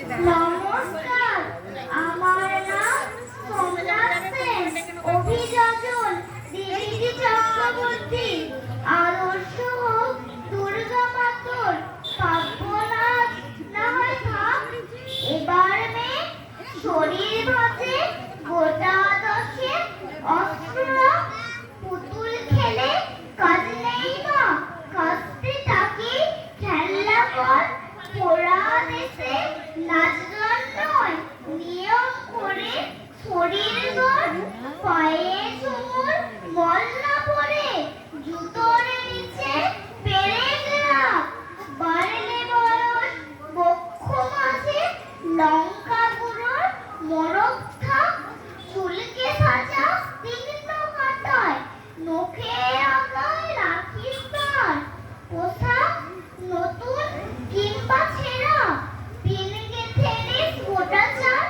নমস্কার, আমার নাম সোমনাথ সেন। অভিযোজন দিদি চক্রবর্তী। আদর্শ হোক দুর্গা মাতর কাব্যনাথ না হয় থাক। এবার মেয়ে শরীর ভাজে গোটা দশে অস্ত্ররা পুতুল খেলে কাজ নেই মা। কাস্তে তাকে খেলা কর পোড়া দেশে নাচ গান নয় নিয়ম করে শরীর গড়। পায়ে চুমুর মল না পড়ে জুতোর নিচে পেরেক রাখ। বাড়লে বয়স বক্ষ মাঝে লঙ্কা গুঁড়োর মরক থাক। চুলকে সাজা তীক্ষ্ণ কাঁটায় নখে আগায় রাখিস তার। পোশাক নতুন কিংবা ছেঁড়া পিন গেঁথে নিস গোটা চার।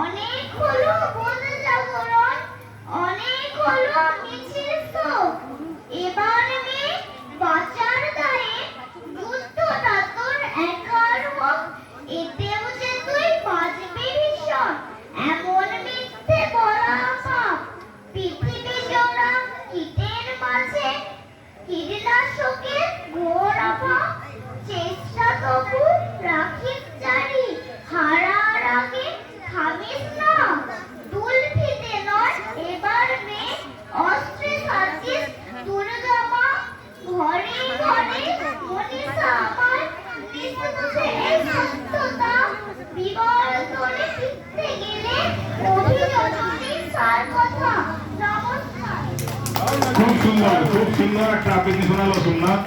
অনেক হলো বোধ জাগরণ, অনেক হলো মিছিল শোক। এবার মেয়ে বাঁচার দায়ে যুদ্ধটা তোর একার হোক। এতেও যে তুই বাঁচবি ভীষণ এমন মিথ্যে বলা পাপ। পৃথিবী জোড়া কীটের মাঝে কীটনাশকের ঘোর অভাব। চেষ্টা তবু রাখিস জারি হারার আগে থামিস না। দুল ফিতে নয় এবার মেয়ে অস্ত্রে সাজিস দুর্গা মা। ঘরে ঘরে মনীষা আমার নিঃসন্দেহে এই সত্যতা। বিবর তোলে ফিরতে গেলে অভিযোজনের সার কথা। নমস্কার। খুব সুন্দর একটা আবৃত্তি শোনালো সোমনাথ।